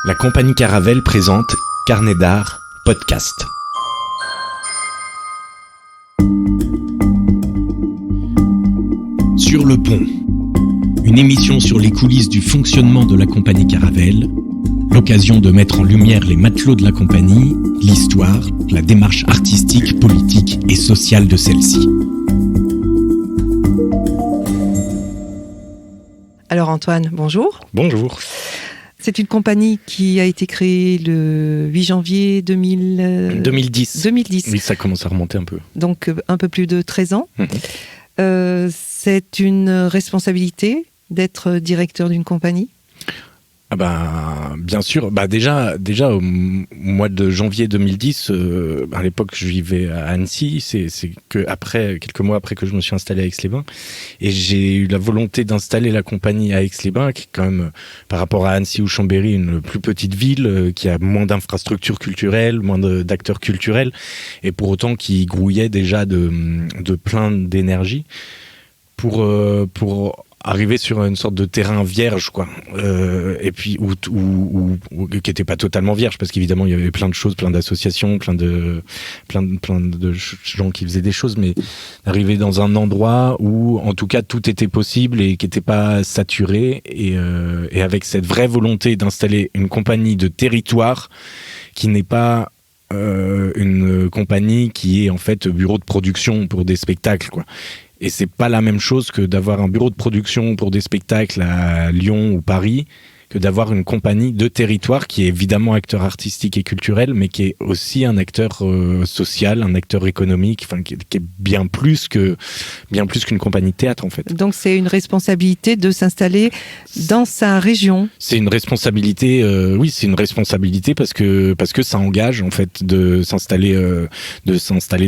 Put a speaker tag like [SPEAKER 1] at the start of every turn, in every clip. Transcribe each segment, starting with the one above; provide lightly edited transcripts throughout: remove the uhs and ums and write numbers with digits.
[SPEAKER 1] La compagnie Caravelle présente Carnet d'art, podcast. Sur le pont, une émission sur les coulisses du fonctionnement de la compagnie Caravelle, l'occasion de mettre en lumière les matelots de la compagnie, l'histoire, la démarche artistique, politique et sociale de celle-ci.
[SPEAKER 2] Alors Antoine, bonjour.
[SPEAKER 1] Bonjour.
[SPEAKER 2] C'est une compagnie qui a été créée le 8 janvier
[SPEAKER 1] 2010.
[SPEAKER 2] 2010.
[SPEAKER 1] Oui, ça commence à remonter un peu.
[SPEAKER 2] Donc un peu plus de 13 ans. C'est une responsabilité d'être directeur d'une compagnie ?
[SPEAKER 1] Ah bah, bien sûr. Bah déjà au mois de janvier 2010, à l'époque je vivais à Annecy, c'est que après, quelques mois après que je me suis installé à Aix-les-Bains, et j'ai eu la volonté d'installer la compagnie à Aix-les-Bains, qui est quand même, par rapport à Annecy ou Chambéry, une plus petite ville, qui a moins d'infrastructures culturelles, moins d'acteurs culturels, et pour autant qui grouillait déjà de plein d'énergie pour arriver sur une sorte de terrain vierge, quoi. Et puis qui était pas totalement vierge, parce qu'évidemment il y avait plein de choses, plein d'associations, plein de gens qui faisaient des choses, mais arriver dans un endroit où en tout cas tout était possible et qui n'était pas saturé, et avec cette vraie volonté d'installer une compagnie de territoire qui n'est pas une compagnie qui est en fait bureau de production pour des spectacles, quoi. Et c'est pas la même chose que d'avoir un bureau de production pour des spectacles à Lyon ou Paris, que d'avoir une compagnie de territoire qui est évidemment acteur artistique et culturel, mais qui est aussi un acteur social, un acteur économique, enfin qui est bien plus qu'une compagnie de théâtre en fait.
[SPEAKER 2] Donc c'est une responsabilité de s'installer dans sa région. C'est une responsabilité,
[SPEAKER 1] oui, c'est une responsabilité parce que ça engage en fait de s'installer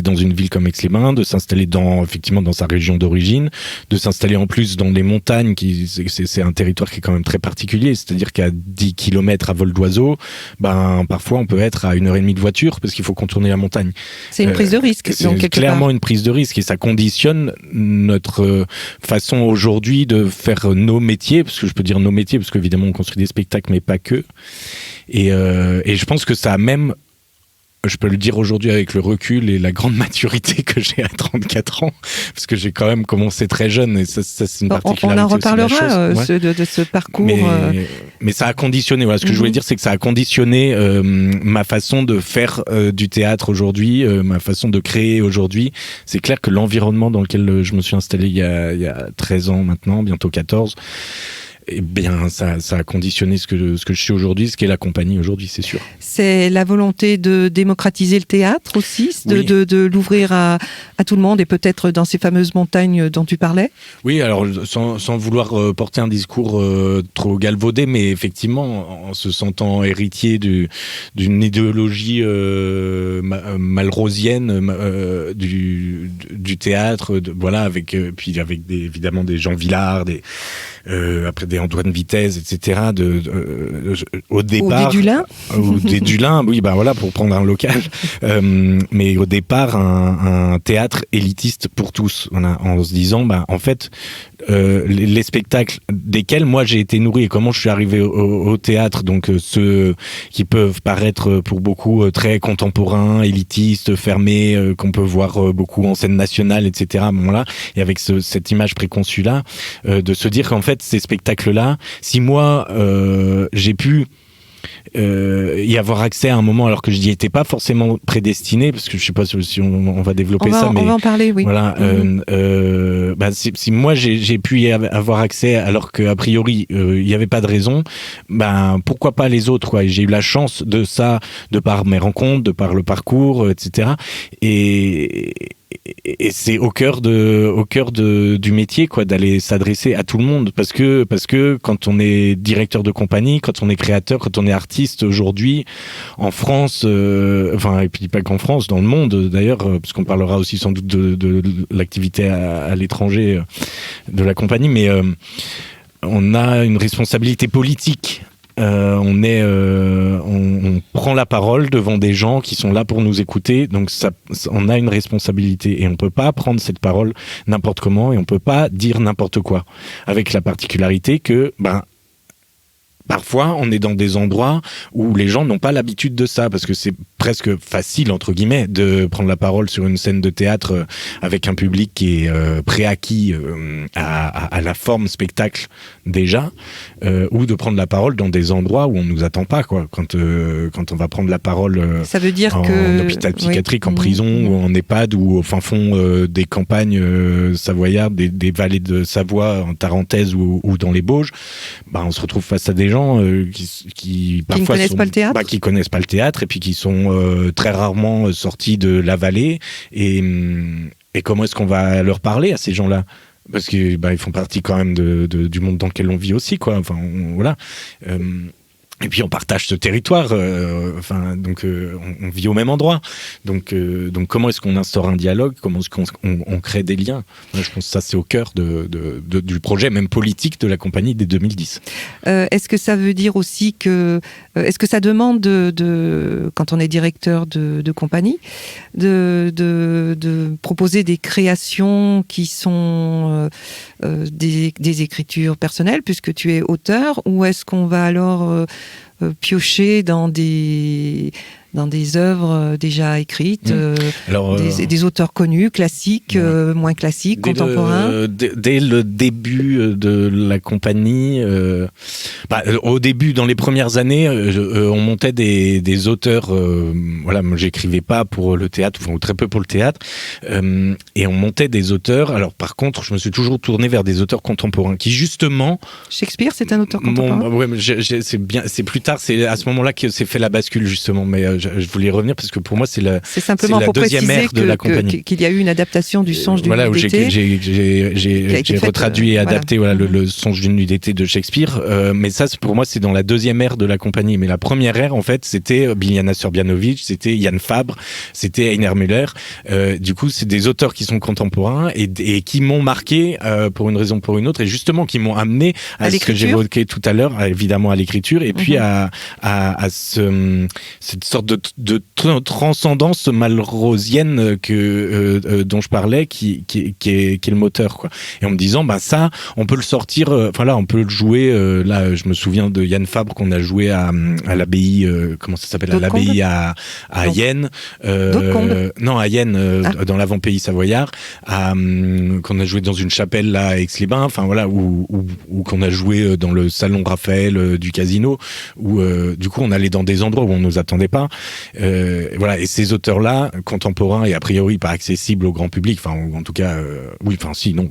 [SPEAKER 1] dans une ville comme Aix-les-Bains, de s'installer effectivement dans sa région d'origine, de s'installer en plus dans les montagnes, c'est un territoire qui est quand même très particulier. C'est-à-dire qu'à 10 km à vol d'oiseau, parfois on peut être à 1h30 de voiture parce qu'il faut contourner la montagne.
[SPEAKER 2] C'est une prise de risque.
[SPEAKER 1] C'est clairement une prise de risque, et ça conditionne notre façon aujourd'hui de faire nos métiers, parce que je peux dire nos métiers, parce qu'évidemment on construit des spectacles, mais pas que. Et je pense que ça a même... Je peux le dire aujourd'hui avec le recul et la grande maturité que j'ai à 34 ans, parce que j'ai quand même commencé très jeune, et ça c'est une particularité.
[SPEAKER 2] On en reparlera de ce parcours.
[SPEAKER 1] Mais ça a conditionné. Voilà, ce que je voulais dire, c'est que ça a conditionné ma façon de faire du théâtre aujourd'hui, ma façon de créer aujourd'hui. C'est clair que l'environnement dans lequel je me suis installé il y a 13 ans maintenant, bientôt 14, eh bien, ça a conditionné ce que je suis aujourd'hui, ce qu'est la compagnie aujourd'hui, c'est sûr.
[SPEAKER 2] C'est la volonté de démocratiser le théâtre aussi, oui. de l'ouvrir à tout le monde, et peut-être dans ces fameuses montagnes dont tu parlais.
[SPEAKER 1] Oui, alors sans vouloir porter un discours trop galvaudé, mais effectivement, en se sentant héritier d'une idéologie malrosienne du théâtre, voilà, avec évidemment des Jean Vilar, après des Antoine Vitesse, etc. Au départ, ou des Dulin, oui, voilà, pour prendre un local. Mais au départ, un théâtre élitiste pour tous, voilà, en se disant, en fait, les spectacles desquels moi j'ai été nourri, et comment je suis arrivé au théâtre, donc ceux qui peuvent paraître pour beaucoup très contemporains, élitistes, fermés, qu'on peut voir beaucoup en scène nationale, etc. Là, et avec cette image préconçue là, de se dire qu'en fait ces spectacles-là, si moi j'ai pu y avoir accès à un moment, alors avoir pas forcément prédestiné, parce que je sais pas si on va développer ça, mais
[SPEAKER 2] on va en parler, oui.
[SPEAKER 1] Voilà, si moi j'ai pu y avoir accès alors qu'a priori il y avait pas de raison, pourquoi pas les autres, quoi. Et j'ai eu la chance de ça, de par mes rencontres, de par le parcours, etc. Et c'est au cœur du métier, quoi, d'aller s'adresser à tout le monde, parce que quand on est directeur de compagnie, quand on est créateur, quand on est artiste aujourd'hui en France, et puis pas qu'en France, dans le monde d'ailleurs, parce qu'on parlera aussi sans doute de l'activité à l'étranger de la compagnie, mais on a une responsabilité politique. On prend la parole devant des gens qui sont là pour nous écouter, donc on a une responsabilité, et on peut pas prendre cette parole n'importe comment, et on peut pas dire n'importe quoi, avec la particularité que parfois, on est dans des endroits où les gens n'ont pas l'habitude de ça, parce que c'est presque facile, entre guillemets, de prendre la parole sur une scène de théâtre avec un public qui est préacquis à la forme spectacle déjà, ou de prendre la parole dans des endroits où on nous attend pas, quoi. Quand on va prendre la parole
[SPEAKER 2] ça veut dire
[SPEAKER 1] en hôpital psychiatrique, en prison, ou en EHPAD, ou au fin fond des campagnes savoyardes, des vallées de Savoie, en Tarentaise ou dans les Bauges, on se retrouve face à des gens qui parfois
[SPEAKER 2] ne connaissent pas le théâtre,
[SPEAKER 1] qui connaissent pas le théâtre, et puis qui sont très rarement sortis de la vallée, et comment est-ce qu'on va leur parler à ces gens-là, parce que ils font partie quand même du monde dans lequel on vit aussi, quoi. Enfin, voilà. Et puis on partage ce territoire, donc on vit au même endroit. Donc comment est-ce qu'on instaure un dialogue? Comment est-ce qu'on crée des liens? Moi, je pense que ça, c'est au cœur du projet, même politique, de la compagnie dès 2010.
[SPEAKER 2] Est-ce que ça veut dire aussi que... est-ce que ça demande, quand on est directeur de compagnie, de proposer des créations qui sont des écritures personnelles, puisque tu es auteur, ou est-ce qu'on va alors piocher dans des œuvres déjà écrites, des auteurs connus, classiques, moins classiques, contemporains?
[SPEAKER 1] Dès le début de la compagnie, au début, dans les premières années, on montait des auteurs. Moi, j'écrivais pas pour le théâtre, ou très peu pour le théâtre, et on montait des auteurs. Alors, par contre, je me suis toujours tourné vers des auteurs contemporains qui, justement...
[SPEAKER 2] Shakespeare, c'est un auteur contemporain?
[SPEAKER 1] C'est bien. C'est plus tard, c'est à ce moment-là que s'est fait la bascule, justement. Mais je voulais y revenir parce que pour moi, c'est
[SPEAKER 2] simplement
[SPEAKER 1] la
[SPEAKER 2] pour
[SPEAKER 1] deuxième ère de la compagnie.
[SPEAKER 2] Qu'il y a eu une adaptation du Songe d'une nuit d'été.
[SPEAKER 1] J'ai retraduit et adapté le Songe d'une nuit d'été de Shakespeare. Mais ça, pour moi, c'est dans la deuxième ère de la compagnie. Mais la première ère, en fait, c'était Biljana Srbljanović, c'était Jan Fabre, c'était Einar Müller. Du coup, c'est des auteurs qui sont contemporains et qui m'ont marqué pour une raison ou pour une autre, et justement qui m'ont amené à ce que j'évoquais tout à l'heure, évidemment à l'écriture, et puis à cette sorte de transcendance malrosienne dont je parlais, qui est le moteur, quoi. Et en me disant, ça, on peut le sortir, on peut le jouer. Là, je me souviens de Jan Fabre qu'on a joué à l'abbaye, comment ça s'appelle, à l'abbaye à Yenne. Non, à Yenne, dans l'avant-pays savoyard, qu'on a joué dans une chapelle là à Aix-les-Bains, ou qu'on a joué dans le salon Raphaël du casino, où du coup on allait dans des endroits où on nous attendait pas. Et ces auteurs-là, contemporains et a priori pas accessibles au grand public, en tout cas,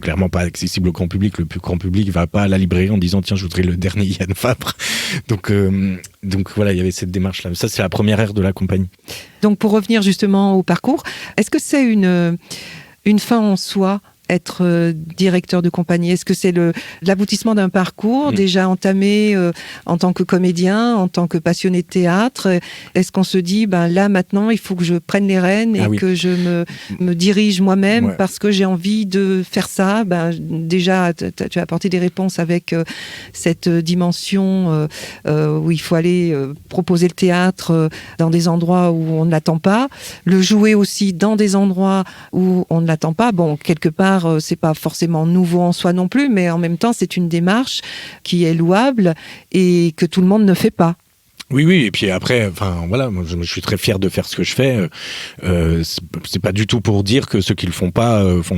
[SPEAKER 1] clairement pas accessibles au grand public. Le plus grand public va pas à la librairie en disant tiens, je voudrais le dernier Jan Fabre. Donc il y avait cette démarche-là. Ça, c'est la première ère de la compagnie.
[SPEAKER 2] Donc pour revenir justement au parcours, est-ce que c'est une fin en soi, être directeur de compagnie? Est-ce que c'est l'aboutissement d'un parcours déjà entamé en tant que comédien, en tant que passionné de théâtre? Est-ce qu'on se dit, là maintenant, il faut que je prenne les rênes et que je me dirige moi-même parce que j'ai envie de faire ça? Déjà, tu as apporté des réponses avec cette dimension où il faut aller proposer le théâtre dans des endroits où on ne l'attend pas, le jouer aussi dans des endroits où on ne l'attend pas. Bon, quelque part, c'est pas forcément nouveau en soi non plus, mais en même temps, c'est une démarche qui est louable et que tout le monde ne fait pas.
[SPEAKER 1] Oui, et puis après, moi, je suis très fier de faire ce que je fais. C'est pas du tout pour dire que ceux qui le font pas font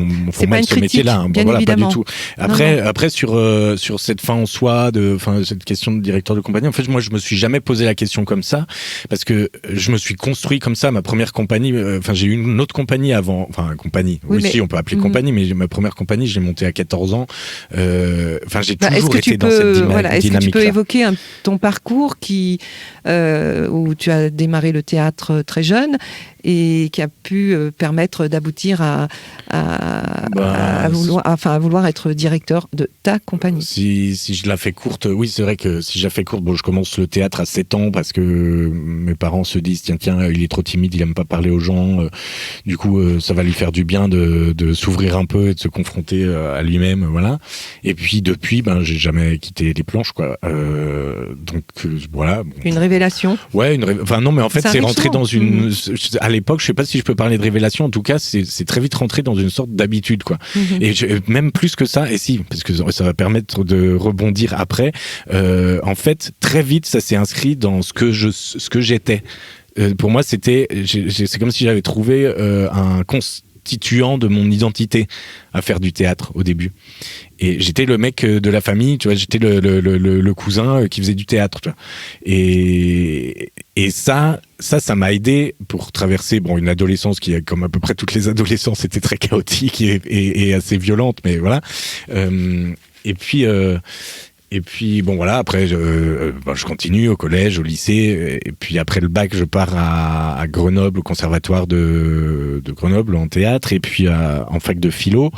[SPEAKER 1] mal ce métier-là.
[SPEAKER 2] Bien évidemment.
[SPEAKER 1] Pas du tout. Après sur cette fin en soi, cette question de directeur de compagnie, en fait, moi, je me suis jamais posé la question comme ça, parce que je me suis construit comme ça. Ma première compagnie, j'ai eu une autre compagnie avant, compagnie. On peut appeler compagnie, mais ma première compagnie, je l'ai montée à 14 ans. J'ai toujours été dans cette dynamique-là.
[SPEAKER 2] Est-ce que tu peux évoquer ton parcours où tu as démarré le théâtre très jeune et qui a pu permettre d'aboutir à vouloir être directeur de ta compagnie?
[SPEAKER 1] Si je la fais courte, oui, c'est vrai que si je la fais courte, je commence le théâtre à 7 ans parce que mes parents se disent tiens, il est trop timide, il aime pas parler aux gens, du coup ça va lui faire du bien de s'ouvrir un peu et de se confronter à lui-même, voilà. Et puis depuis, j'ai jamais quitté les planches, quoi. Voilà.
[SPEAKER 2] Une révélation?
[SPEAKER 1] Ouais, non, mais en fait, c'est rentré dans une... À l'époque, je sais pas si je peux parler de révélation, en tout cas, c'est très vite rentré dans une sorte d'habitude, quoi. Et même plus que ça, et si, parce que ça va permettre de rebondir après, en fait, très vite, ça s'est inscrit dans ce que j'étais. Pour moi, c'est comme si j'avais trouvé un constituant de mon identité à faire du théâtre au début. Et j'étais le mec de la famille, tu vois, j'étais le cousin qui faisait du théâtre, tu vois. Et ça m'a aidé pour traverser une adolescence qui, comme à peu près toutes les adolescences, était très chaotique et assez violente, mais voilà. Et puis bon voilà, après je continue au collège, au lycée, et puis après le bac je pars à Grenoble, au conservatoire de Grenoble en théâtre, et puis en fac de philo.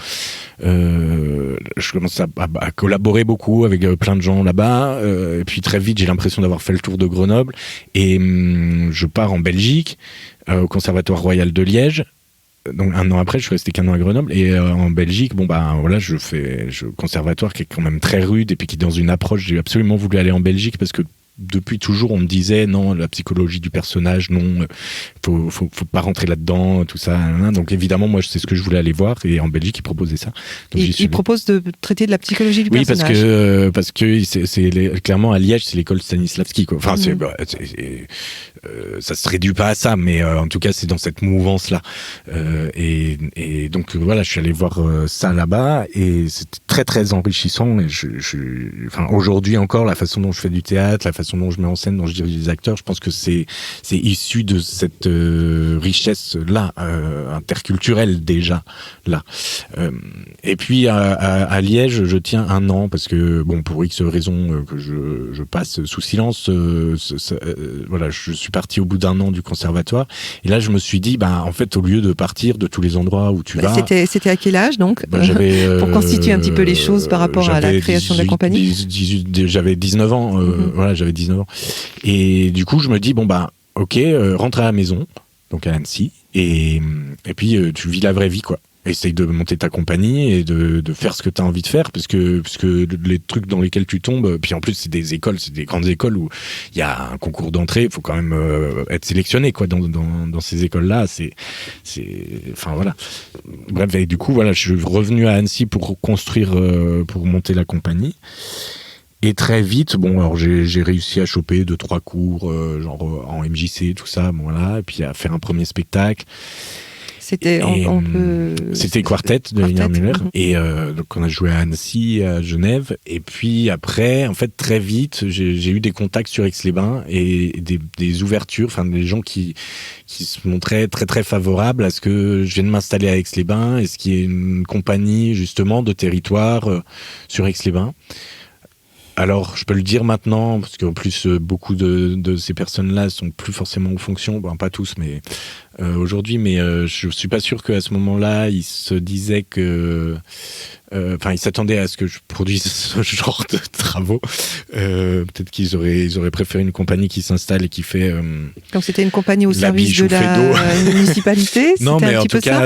[SPEAKER 1] Je commence à collaborer beaucoup avec plein de gens là-bas, et puis très vite j'ai l'impression d'avoir fait le tour de Grenoble, et je pars en Belgique, au Conservatoire Royal de Liège. Donc 1 an après, je suis resté qu'1 an à Grenoble, et en Belgique, voilà, je conservatoire qui est quand même très rude, et puis qui est dans une approche. J'ai absolument voulu aller en Belgique parce que depuis toujours on me disait non, la psychologie du personnage, non, faut pas rentrer là-dedans, tout ça. Donc évidemment moi c'est ce que je voulais aller voir, et en Belgique ils proposaient ça. Donc,
[SPEAKER 2] ils proposent de traiter de la psychologie du personnage.
[SPEAKER 1] Oui, parce que c'est clairement à Liège, c'est l'école Stanislavski, quoi. Enfin ça se réduit pas à ça, mais en tout cas c'est dans cette mouvance là. Et donc voilà, je suis allé voir ça là-bas, et c'était très très enrichissant. Et aujourd'hui encore, la façon dont je fais du théâtre, la façon dont je mets en scène, dont je dirige les acteurs, je pense que c'est issu de cette richesse là, interculturelle déjà là. Et puis à Liège, je tiens 1 an parce que pour X raisons que je passe sous silence, voilà, je suis parti au bout d'1 an du conservatoire, et là je me suis dit en fait, au lieu de partir de tous les endroits où tu vas.
[SPEAKER 2] C'était à quel âge donc, pour constituer un petit peu les choses par rapport à la création de la compagnie?
[SPEAKER 1] J'avais 19 ans, voilà, j'avais 19 ans. Et du coup, je me dis, ok, rentre à la maison, donc à Annecy, et puis tu vis la vraie vie, quoi. Essaye de monter ta compagnie et de faire ce que tu as envie de faire, puisque les trucs dans lesquels tu tombes, puis en plus c'est des grandes écoles où il y a un concours d'entrée, il faut quand même être sélectionné, quoi, dans ces écoles-là. Enfin voilà. Bref, et du coup, voilà, je suis revenu à Annecy pour construire, pour monter la compagnie. Et très vite, alors j'ai réussi à choper 2-3 cours, genre en MJC, tout ça, voilà, et puis à faire un premier spectacle.
[SPEAKER 2] C'était
[SPEAKER 1] Quartet de Lina Müller. Et donc on a joué à Annecy, à Genève, et puis après, en fait, très vite, j'ai eu des contacts sur Aix-les-Bains et des ouvertures, enfin des gens qui se montraient très très favorables à ce que je vienne m'installer à Aix-les-Bains, et ce qui est une compagnie justement de territoire sur Aix-les-Bains. Alors, je peux le dire maintenant, parce qu'en plus, beaucoup de ces personnes-là sont plus forcément en fonction, pas tous, mais aujourd'hui, mais je suis pas sûr qu'à ce moment-là, ils se disaient que... ils s'attendaient à ce que je produise ce genre de travaux. Peut-être qu'ils auraient préféré une compagnie qui s'installe et qui fait...
[SPEAKER 2] Donc c'était une compagnie au service de la municipalité?
[SPEAKER 1] Non, mais en tout cas...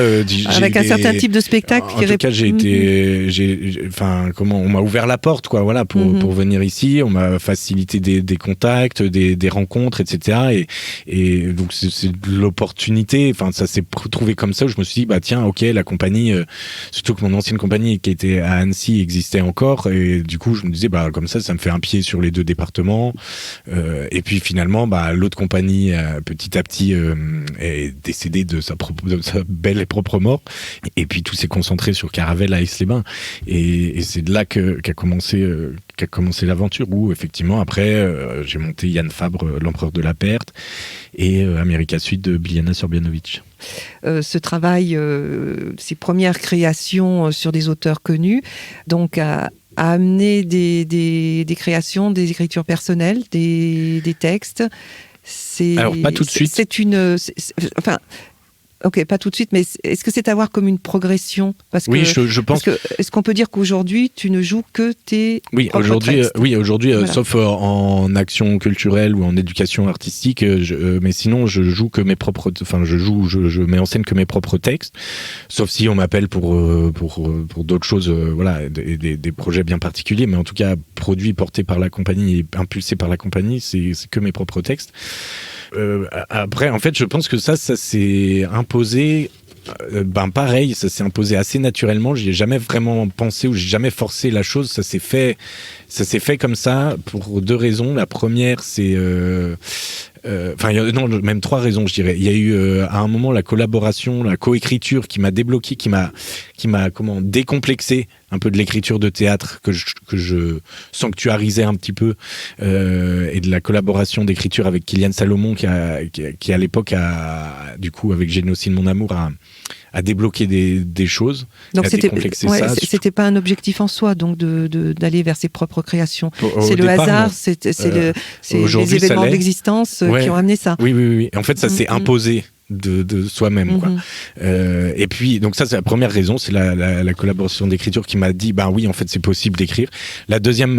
[SPEAKER 2] avec un certain type de spectacle?
[SPEAKER 1] En tout cas, on m'a ouvert la porte, quoi, voilà, pour venir ici. On m'a facilité des contacts, des rencontres, etc. Et donc c'est de l'opportunité. Enfin, ça s'est trouvé comme ça, où je me suis dit, tiens, ok, la compagnie, surtout que mon ancienne compagnie qui était à Annecy existait encore, et du coup je me disais comme ça me fait un pied sur les 2 départements, et puis finalement l'autre compagnie petit à petit est décédée de sa belle et propre mort, et puis tout s'est concentré sur Caravelle à Aix-les-Bains, et c'est de là qu'a commencé l'aventure, où effectivement après j'ai monté Yann Fabre, l'Empereur de la Perte, et America Suite de Biljana Srbljanović.
[SPEAKER 2] Ce travail, ces premières créations sur des auteurs connus, donc a amené des créations, des écritures personnelles, des textes.
[SPEAKER 1] Alors pas tout de suite.
[SPEAKER 2] Ok, pas tout de suite, mais est-ce que c'est à voir comme une progression?
[SPEAKER 1] Oui, je pense.
[SPEAKER 2] Est-ce qu'on peut dire qu'aujourd'hui, tu ne joues que tes propres textes?
[SPEAKER 1] Aujourd'hui,
[SPEAKER 2] voilà.
[SPEAKER 1] Sauf en action culturelle ou en éducation artistique, mais sinon, je joue que mes propres. Enfin, je mets en scène que mes propres textes, sauf si on m'appelle pour d'autres choses, voilà, des projets bien particuliers, mais en tout cas, produits portés par la compagnie et impulsés par la compagnie, c'est que mes propres textes. Après, en fait, je pense que ça s'est imposé. Pareil, ça s'est imposé assez naturellement. J'y ai jamais vraiment pensé ou j'ai jamais forcé la chose. Ça s'est fait comme ça pour 2 raisons. La première, c'est même 3 raisons, je dirais. Il y a eu à un moment la collaboration, la coécriture qui m'a débloqué, qui m'a décomplexé un peu de l'écriture de théâtre que je sanctuarisais un petit peu, et de la collaboration d'écriture avec Kylian Salomon qui à l'époque du coup avec Génocide mon amour a débloqué des choses.
[SPEAKER 2] Donc c'était pas un objectif en soi, donc d'aller vers ses propres créations. C'est le hasard, c'est les événements d'existence qui ont amené ça.
[SPEAKER 1] Oui. En fait, ça s'est imposé de soi-même, quoi. Et puis donc ça c'est la première raison, c'est la collaboration d'écriture qui m'a dit oui, en fait c'est possible d'écrire. La deuxième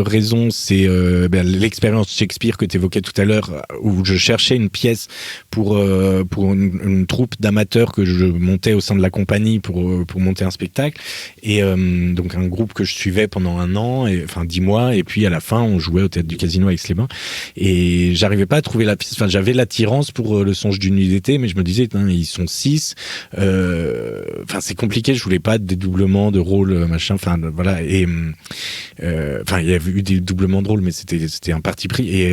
[SPEAKER 1] raison, c'est l'expérience Shakespeare que tu évoquais tout à l'heure, où je cherchais une pièce pour une troupe d'amateurs que je montais au sein de la compagnie pour monter un spectacle, et donc un groupe que je suivais pendant 1 an, 10 mois, et puis à la fin on jouait au Théâtre du Casino à Aix-les-Bains, et j'arrivais pas à trouver la piste. J'avais l'attirance pour Le Songe d'une nuit d'été, mais je me disais ils sont 6, c'est compliqué, je voulais pas de dédoublement de rôle, machin, voilà, et il y avait eu des doublements de rôle, mais c'était un parti pris, et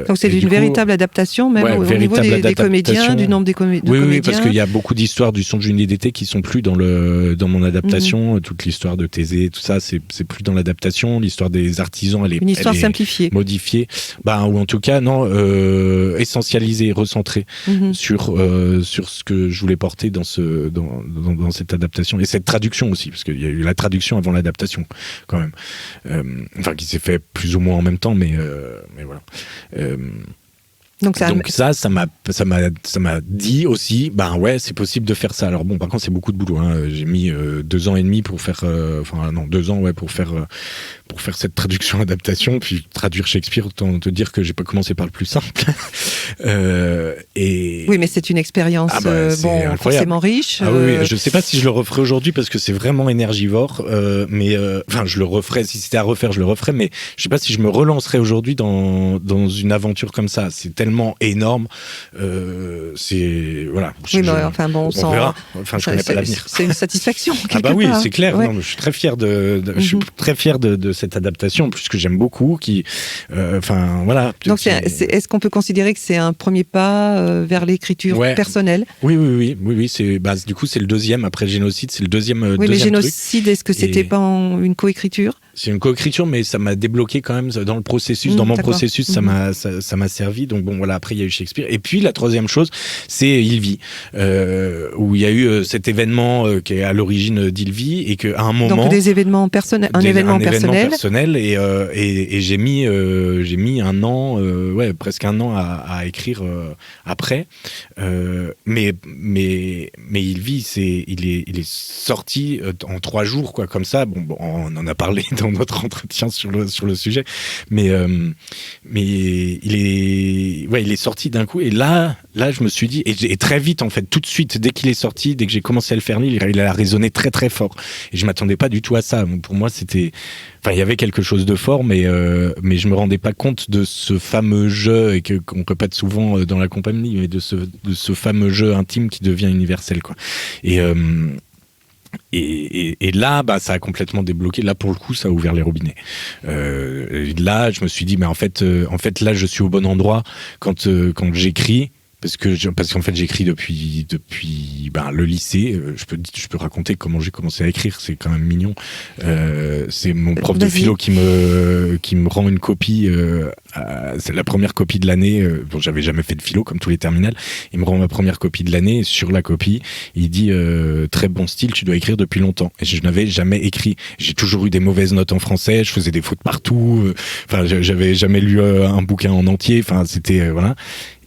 [SPEAKER 2] donc c'est une véritable adaptation, même au niveau des comédiens, du nombre de comédiens.
[SPEAKER 1] Oui, parce qu'il y a beaucoup d'histoires du Songe d'une nuit d'été qui sont plus dans mon adaptation. Toute l'histoire de Thésée, tout ça, c'est plus dans l'adaptation. L'histoire des artisans, elle est
[SPEAKER 2] une histoire simplifiée,
[SPEAKER 1] modifiée, ou en tout cas essentialisée, recentrée sur ce que je voulais porter dans cette adaptation, et cette traduction aussi, parce qu'il y a eu la traduction avant l'adaptation quand même, qui s'est fait plus ou moins en même temps, mais voilà. Donc ça m'a dit aussi, c'est possible de faire ça. Alors bon, par contre, c'est beaucoup de boulot, hein. J'ai mis 2 ans et demi pour faire, 2 ans, pour faire cette traduction-adaptation, puis traduire Shakespeare. Autant te dire que j'ai pas commencé par le plus simple.
[SPEAKER 2] Oui, mais c'est une expérience forcément riche.
[SPEAKER 1] Oui, je sais pas si je le referai aujourd'hui parce que c'est vraiment énergivore, mais je le referai, si c'était à refaire, je le referai, mais je sais pas si je me relancerai aujourd'hui dans une aventure comme ça. C'est tellement énorme, c'est voilà.
[SPEAKER 2] Oui, on
[SPEAKER 1] verra. Je connais pas l'avenir.
[SPEAKER 2] C'est une satisfaction.
[SPEAKER 1] Oui, c'est clair. Ouais. Non, je suis très fier je suis très fier de cette adaptation, plus que j'aime beaucoup. Voilà.
[SPEAKER 2] Donc est-ce qu'on peut considérer que c'est un premier pas vers l'écriture personnelle?
[SPEAKER 1] Oui. Du coup, c'est le deuxième après Génocide. C'est le deuxième.
[SPEAKER 2] Oui, mais Génocide, est-ce que c'était pas une coécriture?
[SPEAKER 1] C'est une coécriture, mais ça m'a débloqué quand même dans le processus. Dans mon processus, ça m'a servi. Donc bon, voilà. Après, il y a eu Shakespeare. Et puis la troisième chose, c'est Il vit, où il y a eu cet événement qui est à l'origine d'Il vit, et qu'à un moment.
[SPEAKER 2] Donc des événements personnels, un événement personnel,
[SPEAKER 1] et j'ai mis 1 an, presque 1 an à écrire après. Mais Il vit, il est sorti en 3 jours, quoi, comme ça. Bon, on en a parlé dans notre entretien sur le sujet, mais il est sorti d'un coup, et là je me suis dit, et très vite, en fait, tout de suite, dès qu'il est sorti, dès que j'ai commencé à le faire lire, il a résonné très très fort, et je m'attendais pas du tout à ça. Pour moi, c'était, il y avait quelque chose de fort, mais je me rendais pas compte de ce fameux jeu, et qu'on répète souvent dans la compagnie, mais de ce fameux jeu intime qui devient universel, quoi. Et là, ça a complètement débloqué. Là, pour le coup, ça a ouvert les robinets. Là, je me suis dit, mais en fait, là, je suis au bon endroit quand j'écris. Parce qu'en fait, j'écris depuis le lycée. Je peux raconter comment j'ai commencé à écrire. C'est quand même mignon. C'est mon prof de philo qui me rend une copie. C'est la première copie de l'année. J'avais jamais fait de philo, comme tous les terminales. Il me rend ma première copie de l'année. Sur la copie, il dit très bon style. Tu dois écrire depuis longtemps. Et je n'avais jamais écrit. J'ai toujours eu des mauvaises notes en français. Je faisais des fautes partout. J'avais jamais lu un bouquin en entier. C'était voilà.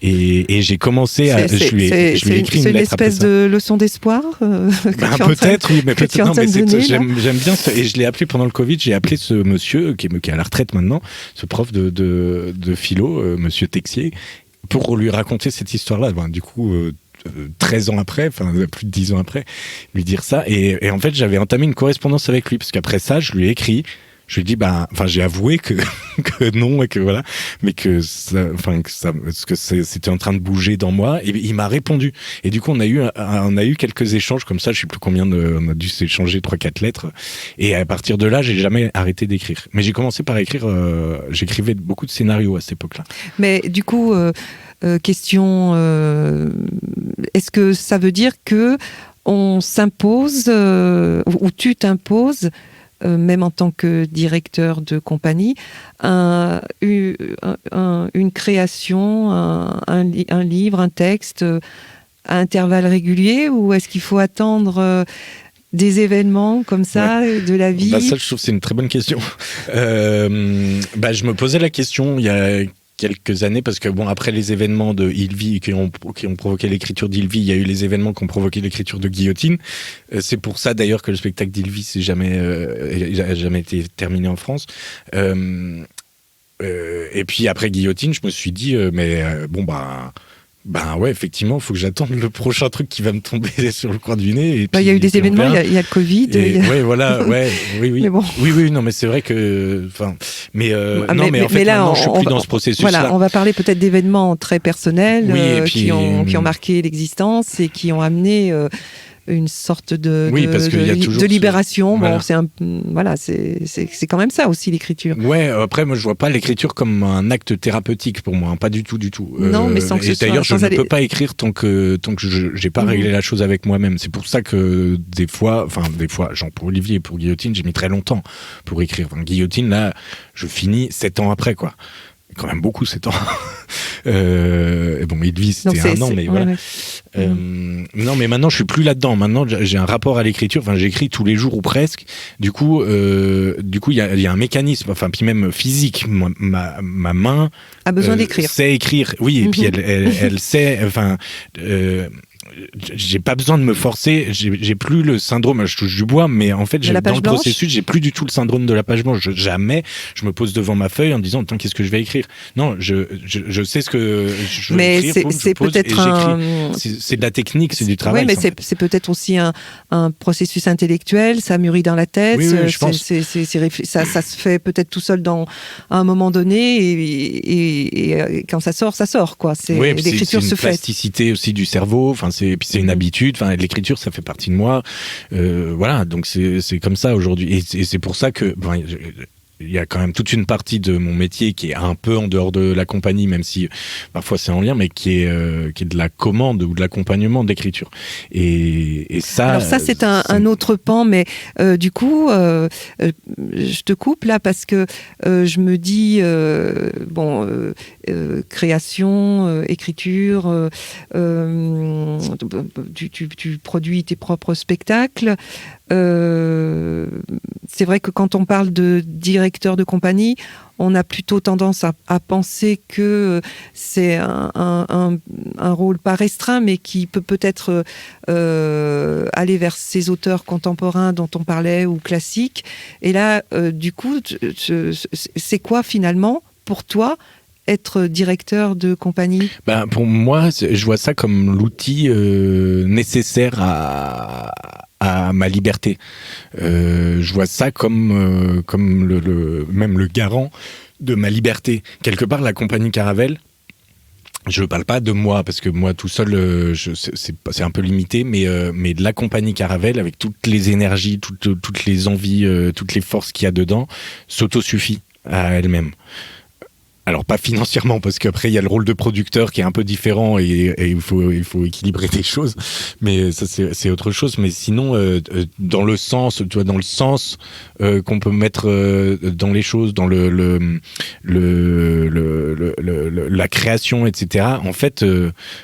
[SPEAKER 1] Et j'ai commencé à. Je lui ai écrit une lettre.
[SPEAKER 2] C'est une espèce de leçon d'espoir.
[SPEAKER 1] Peut-être, oui, mais peut-être non. Mais j'aime bien. Et je l'ai appelé pendant le Covid. J'ai appelé ce monsieur qui est à la retraite maintenant, ce prof de philo, monsieur Texier, pour lui raconter cette histoire-là. Du coup. 13 ans après, plus de 10 ans après, lui dire ça. Et en fait, j'avais entamé une correspondance avec lui, parce qu'après ça, je lui ai écrit Je lui ai dit, j'ai avoué que non, et que voilà, mais que c'était en train de bouger dans moi, et il m'a répondu. Et du coup, on a eu quelques échanges comme ça, je sais plus combien on a dû s'échanger 3-4 lettres. Et à partir de là, j'ai jamais arrêté d'écrire. Mais j'ai commencé par écrire, j'écrivais beaucoup de scénarios à cette époque-là.
[SPEAKER 2] Mais du coup, question, est-ce que ça veut dire que on s'impose, ou tu t'imposes, même en tant que directeur de compagnie, une création, un livre, un texte à intervalles réguliers, ou est-ce qu'il faut attendre des événements comme ça, de la vie?
[SPEAKER 1] Ça, je trouve que c'est une très bonne question. Je me posais la question il y a quelques années, parce que après les événements de Ilvi qui ont provoqué l'écriture d'Ilvi, il y a eu les événements qui ont provoqué l'écriture de Guillotine. C'est pour ça d'ailleurs que le spectacle d'Ilvi n'a jamais été terminé en France. Et puis après Guillotine, je me suis dit ouais, effectivement, il faut que j'attende le prochain truc qui va me tomber sur le coin du nez.
[SPEAKER 2] Il y a eu des événements, il y a le Covid.
[SPEAKER 1] Oui.
[SPEAKER 2] Bon.
[SPEAKER 1] Oui, non, mais c'est vrai que, mais en fait,
[SPEAKER 2] là,
[SPEAKER 1] maintenant, je suis plus dans ce processus-là.
[SPEAKER 2] Voilà, on va parler peut-être d'événements très personnels, qui ont marqué l'existence et qui ont amené une sorte de libération.
[SPEAKER 1] Voilà.
[SPEAKER 2] C'est quand même ça aussi, l'écriture.
[SPEAKER 1] Ouais, après, moi, je vois pas l'écriture comme un acte thérapeutique pour moi, hein, pas du tout.
[SPEAKER 2] Non, mais sans que ce soit...
[SPEAKER 1] D'ailleurs, je ne peux pas écrire tant que je n'ai pas réglé la chose avec moi-même. C'est pour ça que des fois, genre pour Olivier et pour Guillotine, j'ai mis très longtemps pour écrire. Guillotine, là, je finis 7 ans après, quoi. Quand même beaucoup, 7 ans. Ilvi, c'était 1 an, mais voilà. Non, mais maintenant, je suis plus là-dedans. Maintenant, j'ai un rapport à l'écriture. J'écris tous les jours ou presque. Du coup, il y a un mécanisme, puis même physique. Ma main
[SPEAKER 2] a besoin d'écrire.
[SPEAKER 1] Sait écrire. Oui, et puis elle sait. J'ai pas besoin de me forcer, j'ai plus le syndrome, je touche du bois, mais en fait, dans le processus, j'ai plus du tout le syndrome de la page blanche. Jamais je me pose devant ma feuille en me disant, qu'est-ce que je vais écrire? Non, je sais ce que je vais écrire,
[SPEAKER 2] c'est peut-être
[SPEAKER 1] c'est de la technique, c'est du travail.
[SPEAKER 2] Oui, mais c'est peut-être aussi un processus intellectuel, ça mûrit dans la tête,
[SPEAKER 1] oui, je pense.
[SPEAKER 2] Ça se fait peut-être tout seul à un moment donné, et quand ça sort, quoi. L'écriture se fait.
[SPEAKER 1] C'est une plasticité aussi du cerveau, et puis c'est une habitude. L'écriture, ça fait partie de moi. Voilà, donc c'est comme ça aujourd'hui. Et c'est pour ça que il y a quand même toute une partie de mon métier qui est un peu en dehors de la compagnie, même si parfois c'est en lien, mais qui est de la commande ou de l'accompagnement d'écriture. Et ça.
[SPEAKER 2] Alors ça, c'est un autre pan, mais du coup, je te coupe là parce que je me dis création, écriture, tu produis tes propres spectacles. C'est vrai que quand on parle de directeur de compagnie, on a plutôt tendance à penser que c'est un rôle pas restreint, mais qui peut-être aller vers ces auteurs contemporains dont on parlait ou classiques. Et là, du coup, c'est quoi finalement pour toi être directeur de compagnie?
[SPEAKER 1] Pour moi, je vois ça comme l'outil nécessaire à ma liberté. Je vois ça comme même le garant de ma liberté. Quelque part, la compagnie Caravelle, je ne parle pas de moi, parce que moi tout seul, c'est un peu limité, mais de la compagnie Caravelle, avec toutes les énergies, toutes les envies, toutes les forces qu'il y a dedans, s'autosuffit à elle-même. Alors pas financièrement, parce qu'après il y a le rôle de producteur qui est un peu différent et il faut équilibrer des choses, mais ça c'est autre chose. Mais sinon dans le sens qu'on peut mettre dans les choses, dans la création, etc. En fait,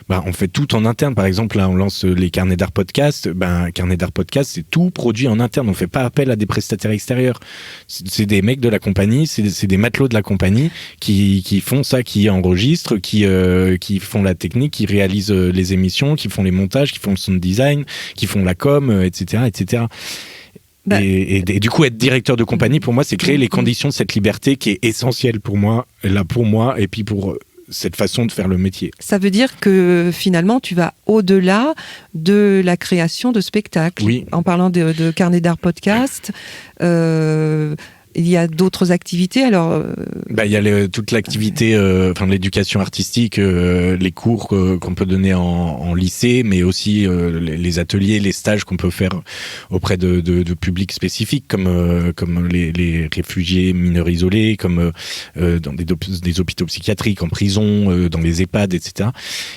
[SPEAKER 1] on fait tout en interne. Par exemple, là on lance les Carnets d'Art Podcast. Carnet d'Art Podcast, c'est tout produit en interne. On fait pas appel à des prestataires extérieurs. C'est des mecs de la compagnie, c'est des matelots de la compagnie qui font ça, qui enregistrent, qui font la technique, qui réalisent les émissions, qui font les montages, qui font le sound design, qui font la com, etc., etc. Et du coup, être directeur de compagnie, pour moi, c'est créer les conditions de cette liberté qui est essentielle pour moi, et puis pour cette façon de faire le métier.
[SPEAKER 2] Ça veut dire que finalement, tu vas au-delà de la création de spectacles.
[SPEAKER 1] Oui.
[SPEAKER 2] En parlant de Carnet d'Art Podcast, il y a d'autres activités. Alors,
[SPEAKER 1] il y a toute l'activité, l'éducation artistique, les cours qu'on peut donner en lycée, mais aussi les ateliers, les stages qu'on peut faire auprès de publics spécifiques, comme les réfugiés mineurs isolés, comme dans des hôpitaux psychiatriques, en prison, dans les EHPAD, etc.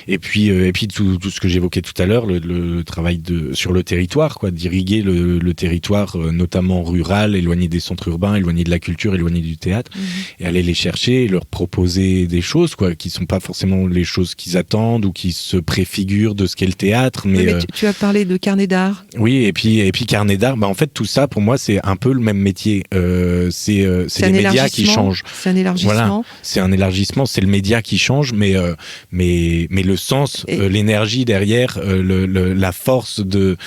[SPEAKER 1] Et puis tout ce que j'évoquais tout à l'heure, le travail sur le territoire, quoi, d'irriguer le territoire, notamment rural, éloigné des centres urbains, éloigné de la culture, éloigné du théâtre, et aller les chercher, et leur proposer des choses, quoi, qui sont pas forcément les choses qu'ils attendent ou qui se préfigurent de ce qu'est le théâtre. Mais
[SPEAKER 2] tu as parlé de carnet d'art.
[SPEAKER 1] Oui, et puis carnet d'art. En fait, tout ça, pour moi, c'est un peu le même métier. C'est les médias qui changent.
[SPEAKER 2] C'est un élargissement.
[SPEAKER 1] Voilà, c'est un élargissement. C'est le média qui change, mais le sens, l'énergie derrière, la force de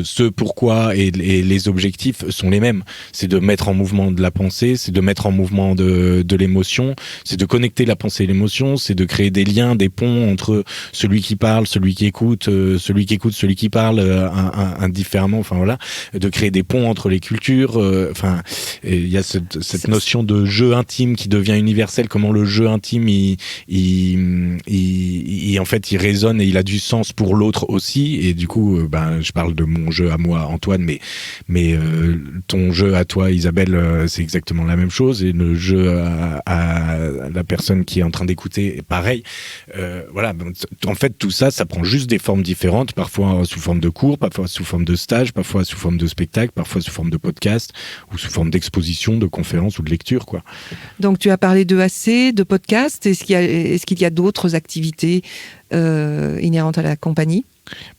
[SPEAKER 1] ce pourquoi et les objectifs sont les mêmes. C'est de mettre en mouvement de la pensée, c'est de mettre en mouvement de l'émotion, c'est de connecter la pensée et l'émotion, c'est de créer des liens, des ponts entre celui qui parle, celui qui écoute, celui qui parle indifféremment, de créer des ponts entre les cultures. Il y a cette notion de jeu intime qui devient universel. Comment le jeu intime, en fait, il résonne et il a du sens pour l'autre aussi. Et du coup, je parle de mon jeu à moi, Antoine, mais ton jeu à toi, Isabelle, c'est exactement la même chose. Et le jeu à la personne qui est en train d'écouter est pareil. En fait, tout ça, ça prend juste des formes différentes, parfois sous forme de cours, parfois sous forme de stage, parfois sous forme de spectacle, parfois sous forme de podcast, ou sous forme d'exposition, de conférence ou de lecture, quoi. Donc,
[SPEAKER 2] tu as parlé d'EAC, de podcast. Est-ce qu'il y a d'autres activités inhérentes à la compagnie ?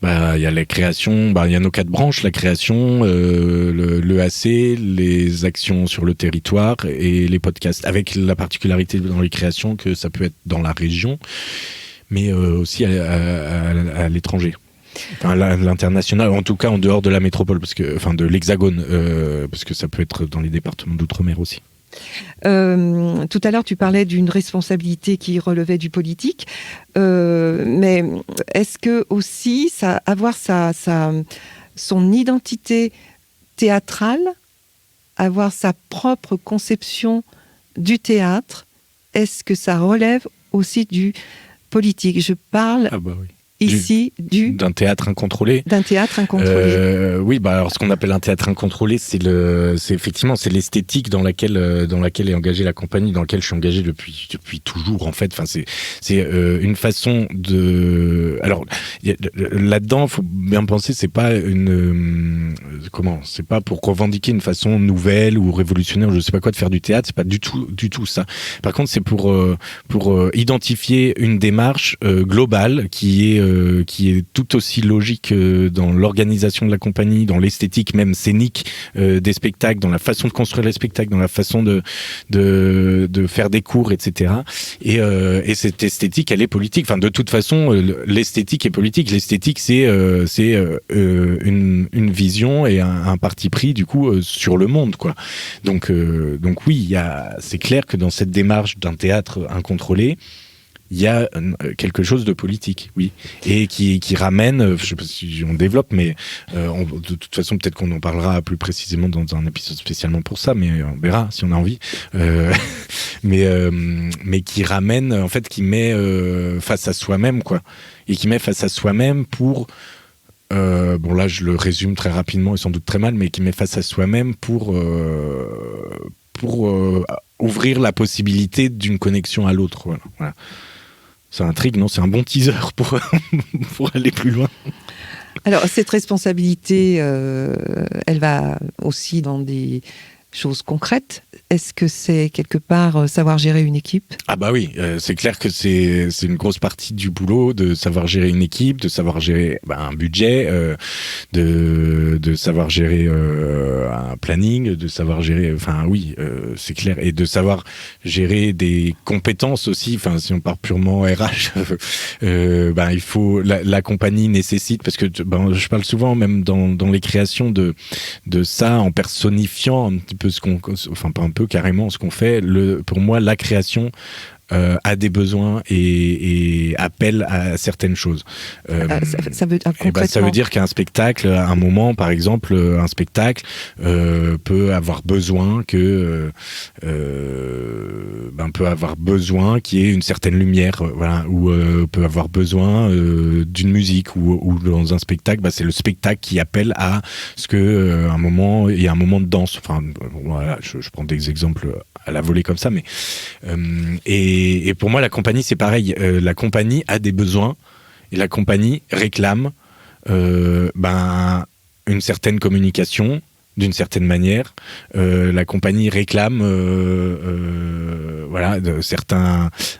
[SPEAKER 1] Il y a la création, il y a nos 4 branches, la création, l'EAC, les actions sur le territoire et les podcasts, avec la particularité dans les créations que ça peut être dans la région, mais aussi à l'étranger. L'international, en tout cas en dehors de la métropole, de l'Hexagone, parce que ça peut être dans les départements d'outre-mer aussi.
[SPEAKER 2] Tout à l'heure, tu parlais d'une responsabilité qui relevait du politique, mais est-ce que aussi avoir son identité théâtrale, avoir sa propre conception du théâtre, est-ce que ça relève aussi du politique ? Je parle ici
[SPEAKER 1] d'un théâtre incontrôlé.
[SPEAKER 2] D'un théâtre incontrôlé.
[SPEAKER 1] Oui, alors ce qu'on appelle un théâtre incontrôlé, c'est effectivement l'esthétique dans laquelle est engagée la compagnie, dans laquelle je suis engagé depuis toujours, en fait. C'est une façon de. Alors là-dedans, faut bien penser, c'est pas c'est pas pour revendiquer une façon nouvelle ou révolutionnaire, je sais pas quoi, de faire du théâtre. C'est pas du tout ça. Par contre, c'est pour identifier une démarche globale qui est tout aussi logique dans l'organisation de la compagnie, dans l'esthétique même scénique des spectacles, dans la façon de construire les spectacles, dans la façon de faire des cours, etc. Et cette esthétique, elle est politique. De toute façon, l'esthétique est politique. L'esthétique, c'est une vision et un parti pris, du coup, sur le monde, quoi. Donc oui, c'est clair que dans cette démarche d'un théâtre incontrôlé, il y a quelque chose de politique, oui, et qui ramène, je sais pas si on développe, mais de toute façon, peut-être qu'on en parlera plus précisément dans un épisode spécialement pour ça, mais on verra si on a envie. Mais qui ramène, en fait, qui met face à soi-même, quoi, et qui met face à soi-même pour là, je le résume très rapidement et sans doute très mal, mais qui met face à soi-même pour ouvrir la possibilité d'une connexion à l'autre. Voilà. Ça intrigue, non ? C'est un bon teaser pour aller plus loin.
[SPEAKER 2] Alors, cette responsabilité, elle va aussi dans des choses concrètes. Est-ce que c'est quelque part savoir gérer une équipe ?
[SPEAKER 1] Ah bah oui, c'est clair que c'est une grosse partie du boulot de savoir gérer une équipe, de savoir gérer un budget, de savoir gérer un planning, de savoir gérer, c'est clair, et de savoir gérer des compétences aussi. Si on part purement RH, il faut la compagnie nécessite, parce que je parle souvent même dans les créations de ça en personnifiant un petit peu pas un peu carrément ce qu'on fait. Pour moi, la création a des besoins et appelle à certaines choses.
[SPEAKER 2] Ça veut concrètement.
[SPEAKER 1] Ça veut dire qu'un spectacle, à un moment, par exemple, un spectacle peut avoir besoin peut avoir besoin qu'il y ait une certaine lumière, voilà, ou peut avoir besoin d'une musique, ou dans un spectacle, c'est le spectacle qui appelle à ce que un moment, il y a un moment de danse. Enfin, voilà, je prends des exemples à la volée comme ça, mais et pour moi, la compagnie, c'est pareil. La compagnie a des besoins et la compagnie réclame une certaine communication d'une certaine manière. La compagnie réclame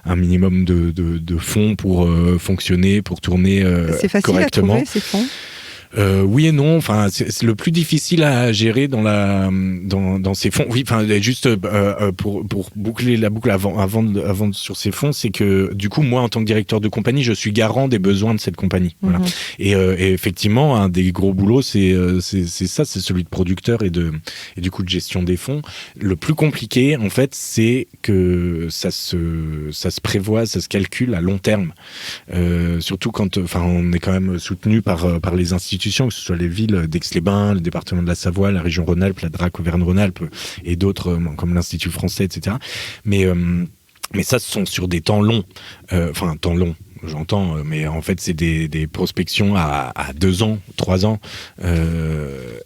[SPEAKER 1] un minimum de fonds pour fonctionner, pour tourner correctement.
[SPEAKER 2] C'est facile à trouver, ces fonds ?
[SPEAKER 1] Oui et non. Enfin, c'est le plus difficile à gérer dans ces fonds. Oui, enfin, juste pour boucler la boucle avant sur ces fonds, c'est que du coup, moi, en tant que directeur de compagnie, je suis garant des besoins de cette compagnie. Voilà. Et effectivement, un des gros boulots, c'est celui de producteur et du coup de gestion des fonds. Le plus compliqué, en fait, c'est que ça se prévoit, ça se calcule à long terme. Surtout quand, on est quand même soutenu par les institutions, que ce soit les villes d'Aix-les-Bains, le département de la Savoie, la région Rhône-Alpes, la DRAC Auvergne-Rhône-Alpes et d'autres comme l'Institut français, etc. Mais ça, ce sont sur des temps longs. Temps longs, j'entends, mais en fait, c'est des prospections à 2 ans, 3 ans.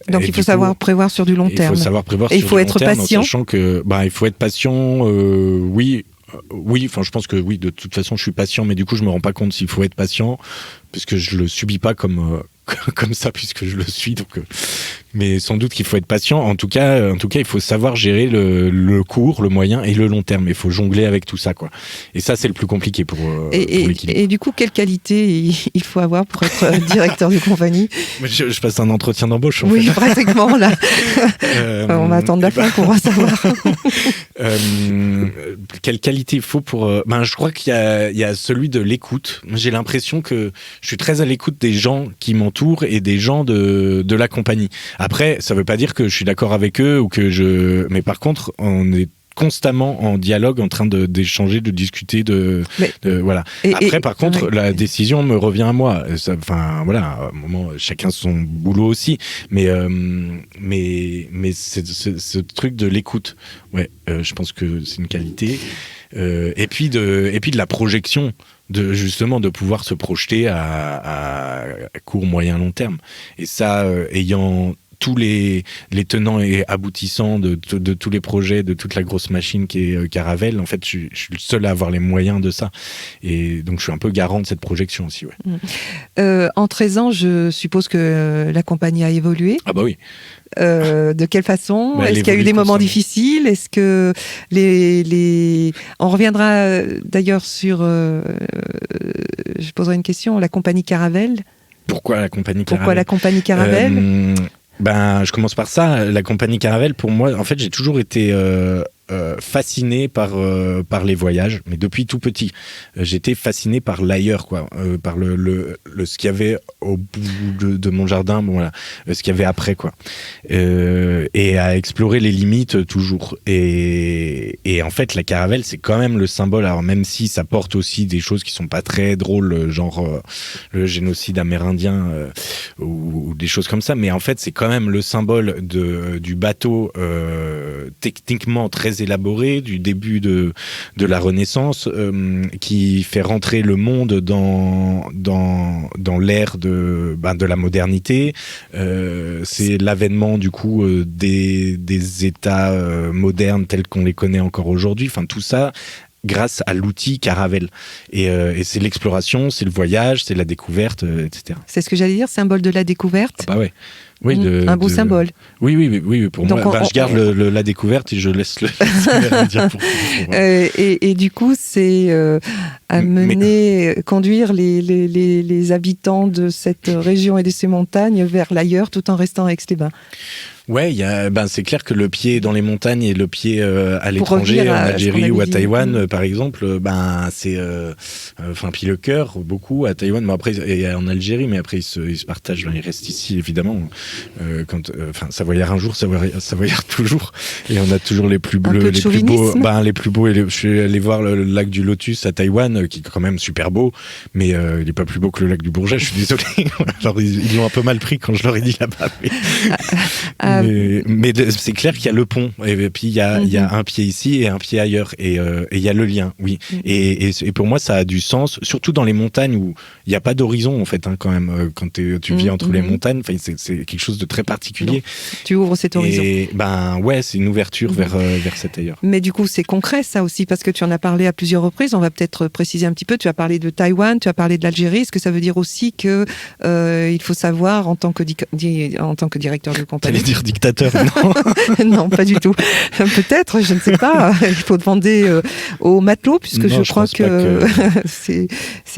[SPEAKER 2] Donc, il faut savoir prévoir sur du long terme.
[SPEAKER 1] Il faut savoir prévoir sur du long terme. Et il faut être patient. En sachant que, il faut être patient, oui. Oui, je pense que oui, de toute façon, je suis patient, mais du coup, je me rends pas compte s'il faut être patient, puisque je le subis pas comme ça, puisque je le suis. Donc, mais sans doute qu'il faut être patient. En tout cas, il faut savoir gérer le court, le moyen et le long terme. Il faut jongler avec tout ça, quoi. Et ça, c'est le plus compliqué pour l'équilibre.
[SPEAKER 2] Et du coup, quelle qualité il faut avoir pour être directeur de compagnie ?
[SPEAKER 1] Je passe un entretien d'embauche.
[SPEAKER 2] Oui, pratiquement là. On va attendre la fin pour savoir.
[SPEAKER 1] Quelle qualité il faut pour... je crois qu'il y a celui de l'écoute. J'ai l'impression que je suis très à l'écoute des gens qui m'entourent et des gens de la compagnie. Après, ça veut pas dire que je suis d'accord avec eux ou que mais par contre, on est constamment en dialogue, en train d'échanger, de discuter, voilà. Après, par contre, la décision me revient à moi. Voilà, à un moment, chacun son boulot aussi. Mais c'est ce truc de l'écoute. Ouais, je pense que c'est une qualité. Et puis de la projection, justement de pouvoir se projeter à court, moyen, long terme. Et ça, ayant tous les tenants et aboutissants de tous les projets, de toute la grosse machine qui est Caravelle, en fait, je suis le seul à avoir les moyens de ça. Et donc, je suis un peu garant de cette projection aussi. Ouais.
[SPEAKER 2] En 13 ans, je suppose que la compagnie a évolué.
[SPEAKER 1] Ah bah oui.
[SPEAKER 2] De quelle façon ? Est-ce qu'il y a eu des moments difficiles ? Est-ce que on reviendra d'ailleurs sur... je poserai une question. La compagnie Caravelle.
[SPEAKER 1] Pourquoi la compagnie Caravelle ?
[SPEAKER 2] Pourquoi la compagnie Caravelle ?
[SPEAKER 1] Je commence par ça. La compagnie Caravelle, pour moi, en fait, j'ai toujours été fasciné par les voyages, mais depuis tout petit. J'étais fasciné par l'ailleurs, quoi, par ce qu'il y avait au bout de mon jardin, voilà, ce qu'il y avait après, quoi. Et à explorer les limites toujours. Et en fait, la Caravelle, c'est quand même le symbole, alors même si ça porte aussi des choses qui sont pas très drôles, genre le génocide amérindien ou des choses comme ça, mais en fait, c'est quand même le symbole du bateau techniquement très élaboré du début de la Renaissance, qui fait rentrer le monde dans l'ère de la modernité. C'est l'avènement du coup des États modernes tels qu'on les connaît encore aujourd'hui. Enfin, tout ça grâce à l'outil Caravelle. Et c'est l'exploration, c'est le voyage, c'est la découverte, etc.
[SPEAKER 2] C'est ce que j'allais dire, symbole de la découverte.
[SPEAKER 1] Ah bah ouais. Oui,
[SPEAKER 2] un beau symbole.
[SPEAKER 1] Oui, pour donc moi. Je garde la découverte et je laisse le dire pour
[SPEAKER 2] et du coup, c'est conduire les habitants de cette région et de ces montagnes vers l'ailleurs tout en restant à Aix-les-Bains.
[SPEAKER 1] Ouais, c'est clair que le pied dans les montagnes et le pied à l'étranger, en Algérie ou à Taïwan, par exemple, c'est, puis le cœur beaucoup à Taïwan, mais après et en Algérie, mais après ils se partagent, ils restent ici évidemment. Savoyard un jour, Savoyard toujours, et on a toujours les plus bleus, les plus beaux. Les plus beaux. Je suis allé voir le lac du Lotus à Taïwan, qui est quand même super beau, mais il est pas plus beau que le lac du Bourget. Je suis désolé. Alors ils l'ont un peu mal pris quand je leur ai dit là-bas. Mais c'est clair qu'il y a le pont, et puis il y a un pied ici et un pied ailleurs, et il y a le lien, oui. Et pour moi, ça a du sens, surtout dans les montagnes où il n'y a pas d'horizon, en fait, quand même. Quand tu vis entre les montagnes, c'est quelque chose de très particulier.
[SPEAKER 2] Non. Tu ouvres cet horizon.
[SPEAKER 1] Et c'est une ouverture vers cet ailleurs.
[SPEAKER 2] Mais du coup, c'est concret, ça aussi, parce que tu en as parlé à plusieurs reprises. On va peut-être préciser un petit peu. Tu as parlé de Taïwan, tu as parlé de l'Algérie. Est-ce que ça veut dire aussi que il faut savoir, en tant que directeur de compagnie...
[SPEAKER 1] T'allais dire dictateur, non?
[SPEAKER 2] Non, pas du tout. Peut-être, je ne sais pas. Il faut demander aux matelots, puisque je crois que c'est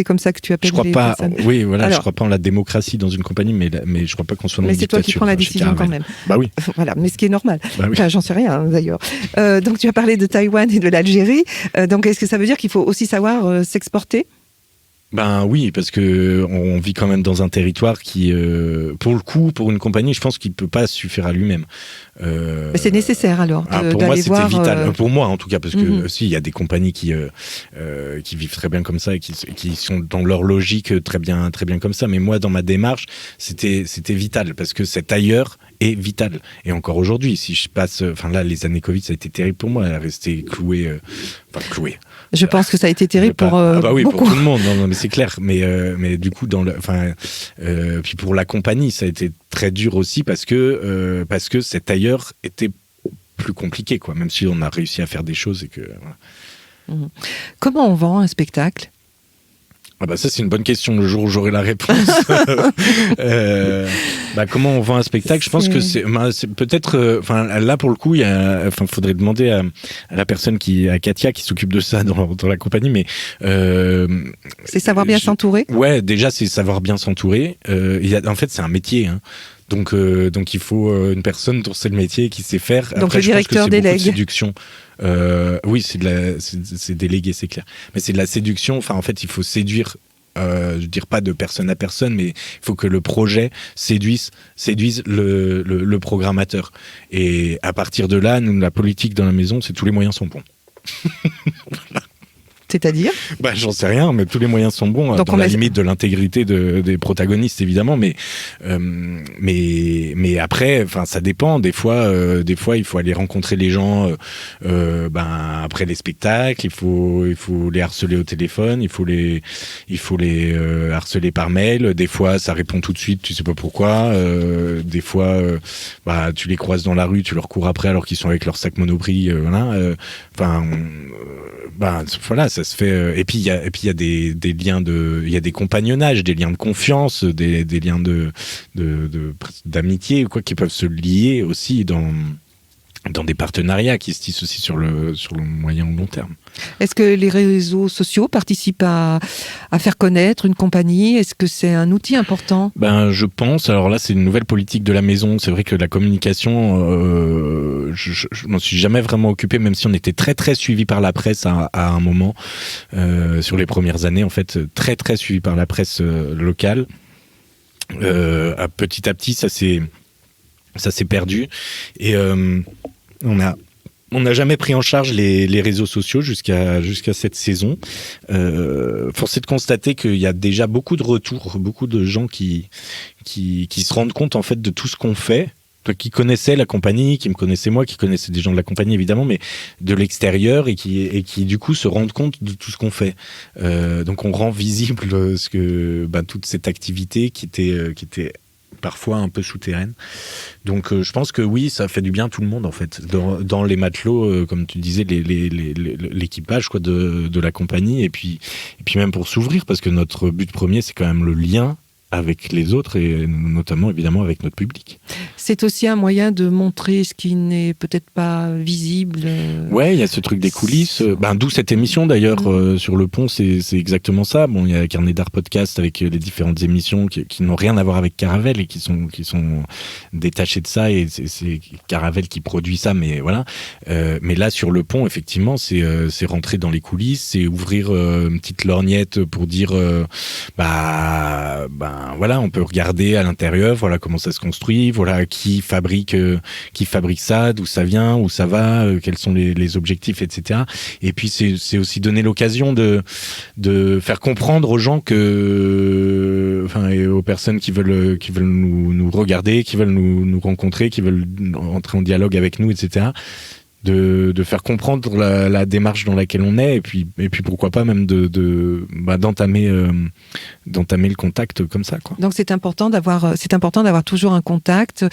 [SPEAKER 2] comme ça que tu appelles les personnes.
[SPEAKER 1] Oui, voilà. Alors, je crois pas en la démocratie dans une compagnie, mais je crois pas qu'on soit dans une dictature.
[SPEAKER 2] Mais c'est toi qui prends la décision quand même.
[SPEAKER 1] Bah oui.
[SPEAKER 2] Voilà, mais ce qui est normal.
[SPEAKER 1] Bah oui.
[SPEAKER 2] Enfin, j'en sais rien d'ailleurs. Donc tu as parlé de Taïwan et de l'Algérie. Donc est-ce que ça veut dire qu'il faut aussi savoir s'exporter ?
[SPEAKER 1] Oui, parce que on vit quand même dans un territoire qui, pour le coup, pour une compagnie, je pense qu'il peut pas suffire à lui-même.
[SPEAKER 2] Mais c'est nécessaire alors
[SPEAKER 1] pour moi, c'était vital. Pour moi, en tout cas, parce que il y a des compagnies qui vivent très bien comme ça et qui sont dans leur logique très bien comme ça. Mais moi, dans ma démarche, c'était vital parce que cet ailleurs est vital. Et encore aujourd'hui, si je passe, là, les années Covid, ça a été terrible pour moi. Rester cloué.
[SPEAKER 2] Je pense que ça a été terrible pour
[SPEAKER 1] oui,
[SPEAKER 2] beaucoup.
[SPEAKER 1] pour tout le monde. Non, mais c'est clair. Mais du coup, puis pour la compagnie, ça a été très dur aussi parce que cet ailleurs était plus compliqué, quoi. Même si on a réussi à faire des choses et que. Voilà.
[SPEAKER 2] Comment on vend un spectacle ?
[SPEAKER 1] Ça, c'est une bonne question. Le jour où j'aurai la réponse. Comment on vend un spectacle ? Je pense que c'est peut-être. Là, pour le coup, faudrait demander à la personne à Katia, qui s'occupe de ça dans la compagnie. Mais
[SPEAKER 2] c'est savoir bien s'entourer.
[SPEAKER 1] Ouais, déjà, c'est savoir bien s'entourer. En fait, c'est un métier. Hein. Donc, il faut une personne dont c'est le métier qui sait faire.
[SPEAKER 2] Donc
[SPEAKER 1] après,
[SPEAKER 2] le directeur délègue.
[SPEAKER 1] De séduction. Oui, c'est délégué, c'est clair. Mais c'est de la séduction. En fait, il faut séduire. Je veux dire pas de personne à personne, mais il faut que le projet séduise le programmateur. Et à partir de là, nous, la politique dans la maison, c'est tous les moyens sont bons. Voilà.
[SPEAKER 2] C'est-à-dire ?
[SPEAKER 1] J'en sais rien, mais tous les moyens sont bons, dans la limite de l'intégrité des protagonistes, évidemment. Mais après, ça dépend. Des fois, il faut aller rencontrer les gens après les spectacles. Il faut les harceler au téléphone. Il faut les harceler par mail. Des fois, ça répond tout de suite. Tu sais pas pourquoi. Des fois, tu les croises dans la rue, tu leur cours après alors qu'ils sont avec leur sac Monoprix. Voilà, ça se fait. Et puis il y a des liens il y a des compagnonnages, des liens de confiance, des liens d'amitié, quoi, qui peuvent se lier aussi dans des partenariats qui se tissent aussi sur le moyen ou long terme.
[SPEAKER 2] Est-ce que les réseaux sociaux participent à faire connaître une compagnie ? Est-ce que c'est un outil important ?
[SPEAKER 1] Je pense. Alors là, c'est une nouvelle politique de la maison. C'est vrai que la communication, je m'en suis jamais vraiment occupé, même si on était très très suivi par la presse à un moment, sur les premières années, en fait, très très suivi par la presse locale. Petit à petit, ça s'est perdu et on n'a jamais pris en charge les réseaux sociaux jusqu'à cette saison. Force est de constater qu'il y a déjà beaucoup de retours, beaucoup de gens qui se rendent compte en fait de tout ce qu'on fait, qui connaissaient la compagnie, qui me connaissaient moi, qui connaissaient des gens de la compagnie évidemment, mais de l'extérieur et qui du coup se rendent compte de tout ce qu'on fait. Donc on rend visible toute cette activité qui était parfois un peu souterraine. Donc je pense que oui, ça fait du bien à tout le monde en fait. Dans les matelots, comme tu disais, l'équipage quoi, de la compagnie, et puis même pour s'ouvrir, parce que notre but premier, c'est quand même le lien avec les autres et notamment évidemment avec notre public.
[SPEAKER 2] c'est aussi un moyen de montrer ce qui n'est peut-être pas visible.
[SPEAKER 1] Ouais, il y a ce truc des coulisses. D'où cette émission d'ailleurs sur le pont, c'est exactement ça. Bon, il y a Carnet d'art podcast avec les différentes émissions qui n'ont rien à voir avec Caravelle et qui sont détachées de ça, et c'est Caravelle qui produit ça, mais voilà. Mais là sur le pont, effectivement, c'est rentrer dans les coulisses, c'est ouvrir une petite lorgnette pour dire voilà, on peut regarder à l'intérieur, voilà comment ça se construit, voilà qui fabrique ça, d'où ça vient, où ça va, quels sont les objectifs, etc. Et puis c'est aussi donner l'occasion de faire comprendre aux gens et aux personnes qui veulent nous regarder, qui veulent nous rencontrer, qui veulent entrer en dialogue avec nous, etc. De faire comprendre la démarche dans laquelle on est, et puis pourquoi pas même d'entamer le contact comme ça, quoi.
[SPEAKER 2] Donc c'est important d'avoir toujours un contact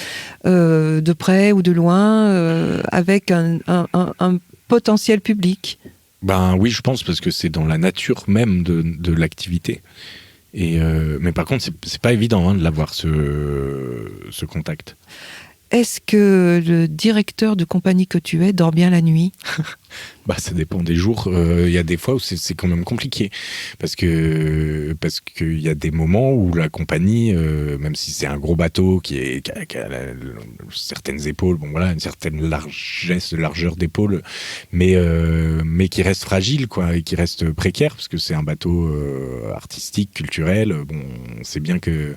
[SPEAKER 2] de près ou de loin avec un potentiel public.
[SPEAKER 1] Oui, je pense, parce que c'est dans la nature même de l'activité. Mais par contre, c'est pas évident de l'avoir, ce contact.
[SPEAKER 2] Est-ce que le directeur de compagnie que tu es dort bien la nuit ?
[SPEAKER 1] Ça dépend des jours. Il y a des fois où c'est quand même compliqué, parce que y a des moments où la compagnie, même si c'est un gros bateau qui a certaines épaules, une certaine largeur d'épaule, mais qui reste fragile, quoi, et qui reste précaire, parce que c'est un bateau artistique, culturel. On sait bien que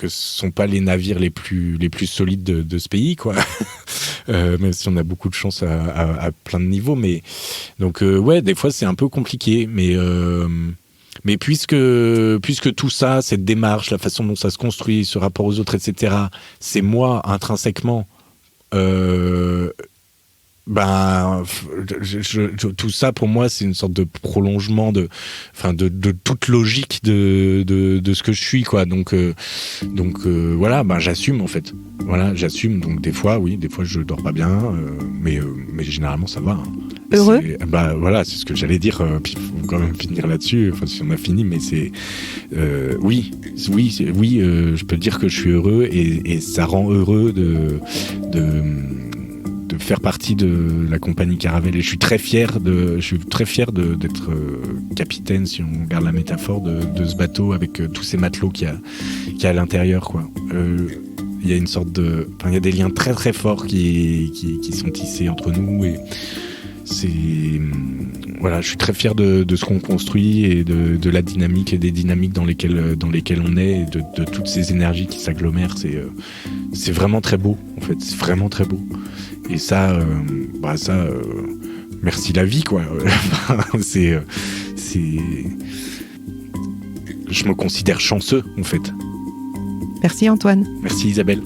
[SPEAKER 1] ce sont pas les navires les plus solides de ce pays, quoi. Même si on a beaucoup de chance à plein de niveaux, mais donc des fois c'est un peu compliqué, mais puisque tout ça, cette démarche, la façon dont ça se construit, ce rapport aux autres, etc., c'est moi intrinsèquement. Tout ça pour moi c'est une sorte de prolongement de toute logique de ce que je suis, quoi. Donc voilà, j'assume, en fait. Voilà, j'assume. Donc des fois je dors pas bien, mais généralement ça va, hein.
[SPEAKER 2] Heureux.
[SPEAKER 1] Voilà, c'est ce que j'allais dire. Puis il faut quand même finir là-dessus. Enfin, si on a fini, mais c'est oui, je peux dire que je suis heureux, et ça rend heureux de faire partie de la compagnie Caravelle, et je suis très fier d'être capitaine, si on regarde la métaphore, de ce bateau avec tous ces matelots qu'il y a à l'intérieur, quoi. Il y a une sorte il y a des liens très très forts qui sont tissés entre nous, et je suis très fier de ce qu'on construit, et de la dynamique et des dynamiques dans lesquelles on est, et de toutes ces énergies qui s'agglomèrent. C'est vraiment très beau, en fait. C'est vraiment très beau. Et ça, merci la vie, quoi. Je me considère chanceux, en fait.
[SPEAKER 2] Merci Antoine.
[SPEAKER 1] Merci Isabelle.